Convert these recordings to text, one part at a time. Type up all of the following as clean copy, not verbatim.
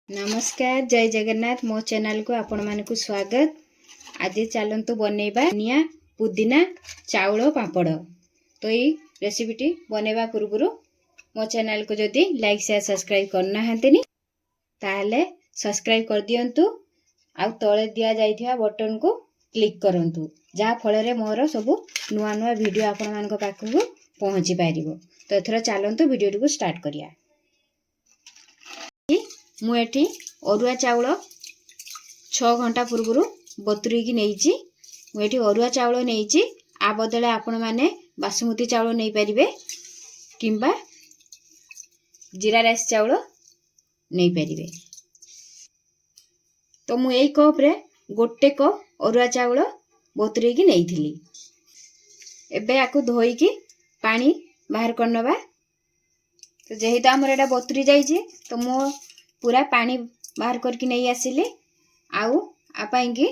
नमस्कार जय जगन्नाथ मो चैनल को आपण मानकु स्वागत। आज चलतु बनैबा निया पुदीना चाउल पापड़। तो ये रेसिपीटी बनैबा पूर्व मो चैनल को जदि लाइक शेयर सब्सक्राइब करना हंतनी ताहले सब्सक्राइब कर दियंतु आ तळे दिया जाइथिया बटन को क्लिक करंतु जहा फल रे मोर सब नुआ नुआ वीडियो आपण मानक पाखु पहुंची पारिबो। तो एथरा चलंतु वीडियो को स्टार्ट करिया। मुझे अरुआ चाउल 6 घंटा पूर्व बतुरेकी नहीं मुझे अरुआ चाउल नहीं आ बदले आपण माने बासमती चाउल नहीं पारिबे किंबा जीरा राइस चाउल नहीं पारिबे। तो मु एई कप रे गोटे कप अरुआ चाउल बतुरेकी नहीं थिली। एबे आकु धोईकी पानी बाहर करनबा। तो जेहेतु हमर एटा बतुरी जाइए तो मो पूरा पानी बाहर करके नहीं आसिली। आउ आपाइंकी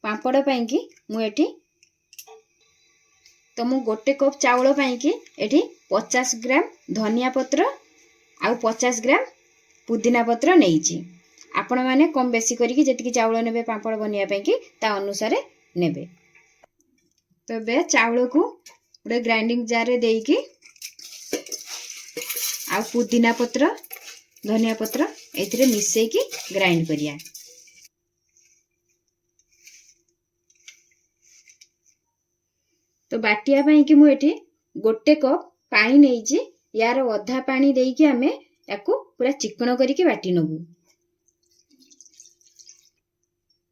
पापड़ पाइंकी मुझे तो मु गोटे कप चाउल पाइंकी एठी 50 ग्राम धनिया पत्र आउ 50 ग्राम पुदीना पत्र नहीं। आपण माने कम बेसी करके जतिकी चाउल नेबे पापड़ बनिया पाइंकी ता अनुसार नेबे। तो बे चाउल को गोटे ग्राइंडिंग जार रे देईकी आउ पुदीना पत्र धनिया पत्र एथिरे मिसेकी ग्राइंड करिया। तो बाटिया पाई कि मु एठी गोटे कप पानी नेइची यार अधा पानी देईकी हमें याकू पूरा चिकन करिके बाटी नबु।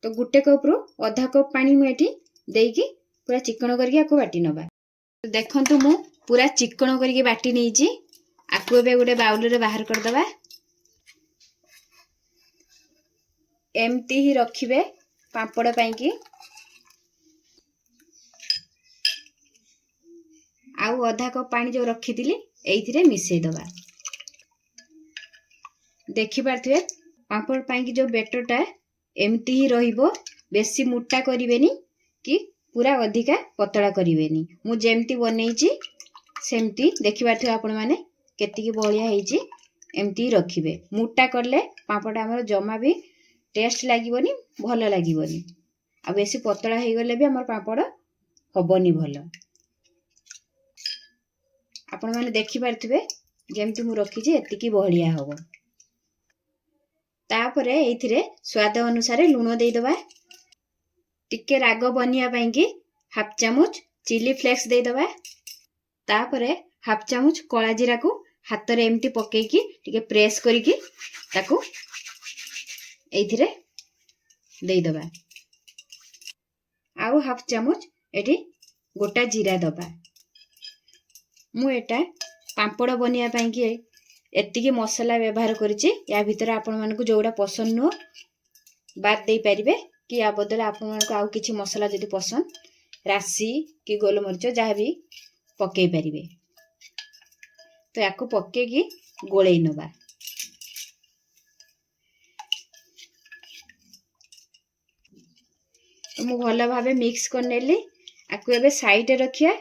तो गोटे कप रो आधा कप पानी मु एठी देईकी पूरा चिकन करिके याकू बाटी नबा। तो देखंतु मु पूरा चिकन करिके बाटी नेइची आकू एबे गोटे बाउल रे बाहर कर दबा। एमती ही रखिबे पापड़ पाइंकी। आउ आधा कप पानी जो रखी दिली एइथिरे मिसै दबा। देखि पारथिबे पापड़ पाइंकी जो बेटरटा एमती ही रहिबो। बेसी मोटा करिवेनी कि पूरा अधिका पतला करिवेनी। मु जेमती बनेइची सेमती देखि पारथिबे आपण माने केतिकी बळिया हेइची एमती रखिबे। मोटा करले पापड़ हमर जमा भी टेस्ट लागिबनी भल लागिबनी आ बेसी पतला हे गले भी हमर पापड़ हबनी भल। आपण माने देखि पारथिबे जेमती मु रखी जे एतिकी बहलिया हबो। तापरे एथिरे स्वाद अनुसार लूण देई दबा। टिके राग बनिया पाइंकी हाफ चामच चिली फ्लेक्स देई दबा। तापरे हाफ चामच कला जीरा को हाथ रे एमती पकेकी टिके प्रेस करिकी ताकू एथिरे देई दबा। आउ हाफ चामच एठी गोटा जीरा दबा। मु एटा पापड़ बनिया पाइंकी एतिकी मसला व्यवहार करिछि। या भितर आपण मानकु जोडा पसंद नो बाद देई परिबे कि या बदले आपण मानकु आउ किछि मसला जदि पसंद राशि कि गोलमरिच जहा भी पकेई परिबे। तो याकू पकेकी गोळेई नबा। तो मु भल भाबे मिक्स कर नेली। आकू एबे साइड रे रखिया।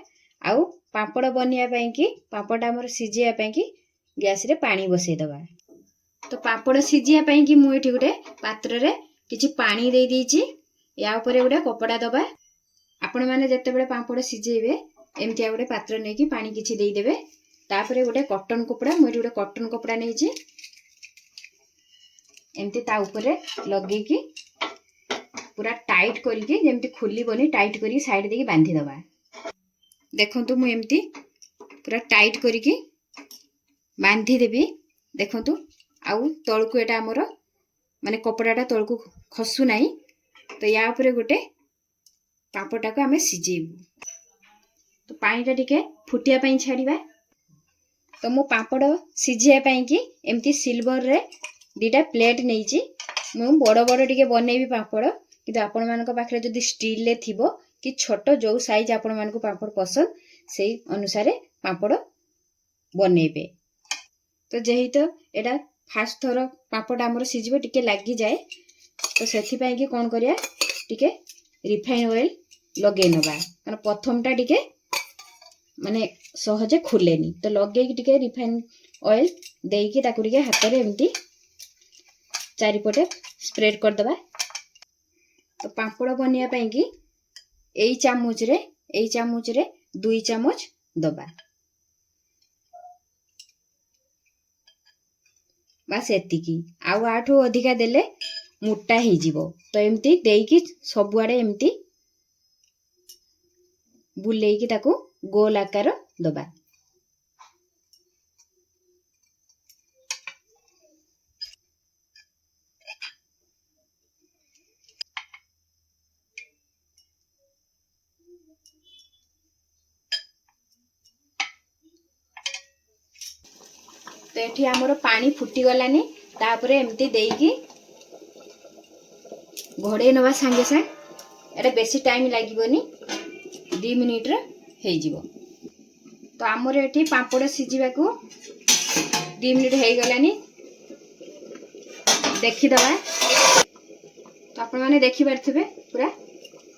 आउ पापड़ बनिया पाइंकी पापड़ हमर सिजिया पाइंकी गैस रे पानी बसै दबा। तो पापड़ सिजिया पाइंकी मु एठी गुटे पात्र रे किछि पानी देई दीची। या ऊपर गुटे कपड़ा दबा। आपण माने जते बेले पापड़ सिजेबे एमतिया गुटे पात्र नै कि पानी किछि देई देबे। तापरे गुटे कॉटन कपड़ा मु एठी गुटे कॉटन कपड़ा नैची एमती ता ऊपर लगे कि पूरा टाइट करके जेमती खुली बनी टाइट करी साइड देकी बांधी दबा। देखंतु मु एमती पूरा टाइट करके बांधी देबी। देखंतु आउ तळकु एटा हमर माने कपड़ाटा तळकु खसु नाही। तो या ऊपर गोटे पापड़टा को हमें सिजेबु। तो पानीटा टिके फुटिया पई छाड़ीबा। तो मु पापड़ सिजिया पई कि एमती सिल्वर रे दीटा प्लेट नैची। मु बड़ बड़ टिके बनेबी पापड़ किंतु आपण मानक पाखरे जदि स्टील ले थिबो कि छोटो जो साइज आपण मानक पापड़ पसंद सेही अनुसार पापड़ बनेबे। तो जेहितो एटा फास्ट थरो पापड़ हमर सिजिबो टिके लागी जाए। तो सेथि पई कि कोन करिया टिके रिफाइन ऑयल लगे नबा। कारण प्रथमटा टिके माने सहजे खुलेनी। तो लगे कि टिके रिफाइन ऑयल देई कि ताकू टिके हाथ रे एमती चारिपटे स्प्रेड करदबा। तो पांपड़ बनिया पाई कि एई चामच रे 2 चामच दबा। बस एतिकी। आउ आठू अधिका देले मोटा ही जीवो। तो एमती देकी सबुआडे एमती बुलेकी ताकू गोल आकार दबा। तो एठी हमरो पानी फुटी गलानी। तापरे एमती देकी घोड़े नवा संगे संग एटा बेसी टाइम लागिबोनी 2 मिनिट रे हे जीवो। तो आमर एठी पांपड़ सिझिबा को 2 मिनिट हे गलानी। देखि दबा। तो आपण माने देखि परथिबे पूरा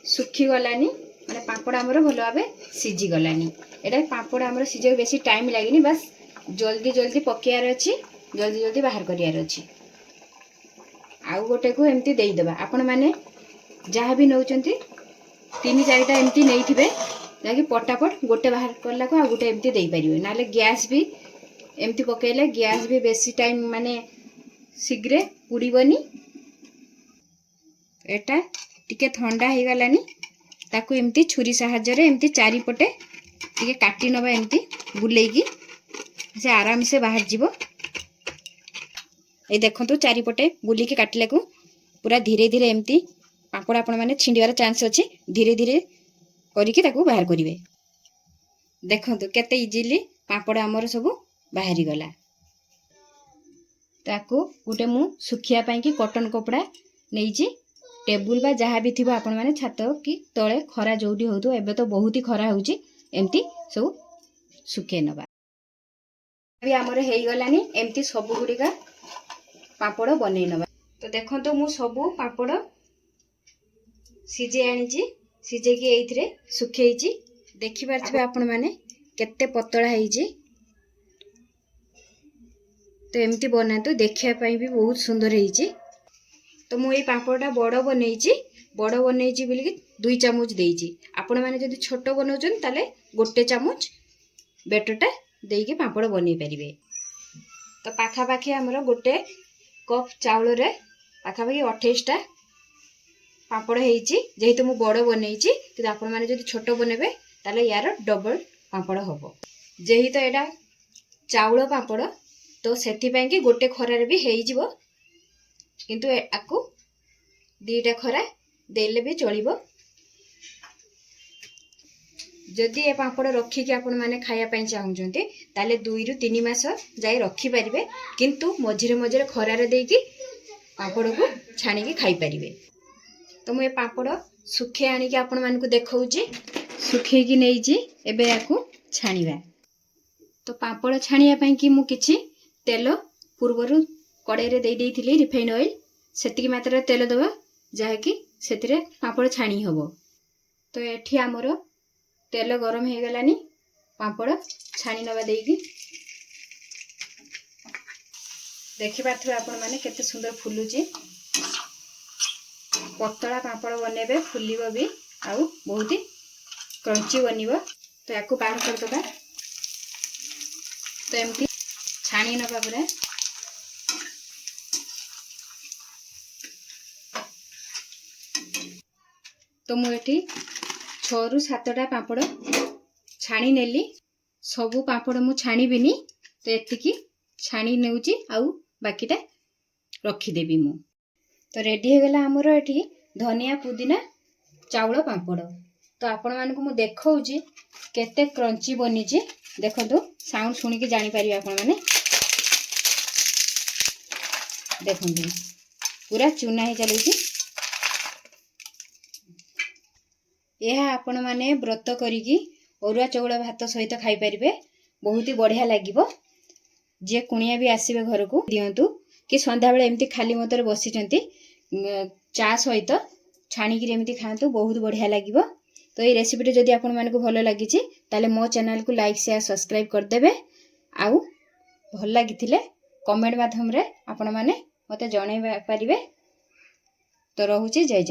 सुखी गलानी। माने पांपड़ हमर भलो भाबे सिझी गलानी। एटा पांपड़ हमर सिझे बेसी टाइम लागिनी। बस जल्दी जल्दी पकेयार अछि, जल्दी जल्दी बाहर करियार अछि। आउ गोटे को एमती देई दबा। आपण माने जहाँ भी नौचंती 3-4टा एमती नैथिबे जाकि पटापट गोटे बाहर करला को आ गोटे एमती देई परिबे। नाले गैस भी एमती पकेले गैस भी बेसी टाइम माने शीघ्र पुड़ीबनी। एटा टिके ठंडा हे गलानी। ताकू एमती छुरी सहायता रे एमती चारिपटे टिके काटी नबा। एमती बुलेकी से आराम से बाहर जीवो। ए देखंतु चारिपटे बुलिकी काटले को पूरा धीरे धीरे एमती पांपड़ आपण माने छिंडिवार चांस अछि। धीरे धीरे करिकी ताकू बाहर करिवे। देखंतु केते इजीली पांपड़ हमर सब बाहरी गला। ताकू गुटे मु सुखिया पाई कि कॉटन कपड़ा नेइची। टेबुल बा जहाँ भी थिबो आपण माने छात कि तळे खरा जोडी होतु। एबे तो बहुत ही खरा होउची। एमती सब सुखे नबा। अभी हमर हेई गलानी। एमती सब गुडीका पापड़ बनै नबा। तो देखंतु मु सब पापड़ सिजे आनीची। सिजे की एइथरे सुखेइची। देखि पारछबे आपण माने केते पतळा हेइची। तो एमती बनातु देखिया पाई भी बहुत सुंदर हेइची। तो मु ए पापड़टा बड़ बनैची। बड़ बनैची बोली कि 2 चामच देइची। आपण माने जदि छोट बनौचन ताले 1 चामच बेटरटा देइके पापड़ बनै परिबे। तो पाखा पाखी हमरो 1 कप चाउल रे पाखा पाखी 28टा पापड़ हेइची। जेहेतु मु बड़ बनैची कि आपण माने जदि छोट बनेबे ताले यार डबल पापड़ होबो। जेहेतु एडा चाउल पापड़ तो सेति पई कि 1 खरा रे भी हेइ जीवो। किंतु आकु 2टा खरा देले भी चलिबो। जदि ए पापड़ रखी कि आपण माने खाया पई चाहुचंती ताले 2 रु 3 मास जाय रखी परिबे। किंतु मझिरे मझिरे खरा रे देकी पापड़ को छाणी के खाई परिबे। तो मु ए पापड़ सुखे आनी कि आपण मान को देखौची। सुखे की नेइची। एबे याकू छाणीबा। तो पापड़ छाणिया पई कि मु किछि तेल पूर्वरु कड़ाई रे देई देइथिली रिफाइन ऑयल। सेतिकी मात्रा तेल दबा जहा कि सेतिरे पापड़ छाणी हबो। तो एठी हमरो तेल गरम हे गलानी। पापड़ छाणी नबा देइकी देखि पाथु आपण माने केते सुंदर फुलुची। पतला पापड़ बनेबे फुलिबो भी आउ बहुत ही क्रंची बनिबो। तो याकू बाहर कर दबा। तो एमती छाणी नबा पूरा। तो मु एठी 6 रु 7टा पापड़ छाणी नेली। सबु पापड़ मु छाणी बिनी। तो एतिकी छाणी नेउची आउ बाकीटा रखी देबी मु। तो रेडी हो गला हमरो एठी धनिया पुदीना चाउल पापड़। तो आपण मान को मु देखौची केते क्रंची बनिची। देखंतु साउंड सुनी के जानि पारिबे आपण माने। देखंतु पूरा चुना हे चलैची। यह आपण माने व्रत करिकी अरुआ चाउल भात सहित खाई परिबे। बहुत ही बढ़िया लागिबो। जे कुनिया भी आसीबे घर को दियंतु कि संध्या बेले एमती खाली मतरे बसिचंती चा सहित छाणीकी एमती खांतु बहुत बढ़िया लागिबो। तो ये रेसिपी जदि आपण मानकु भलो लागिची ताले मो चैनल को लाइक शेयर सब्सक्राइब कर देबे। आउ भल लागिथिले कमेंट माध्यम रे आपण माने ମୋତେ ଜଣାଇ ପାରିବେ। ତ ରହୁଛି, ଜୟ ଜୟ।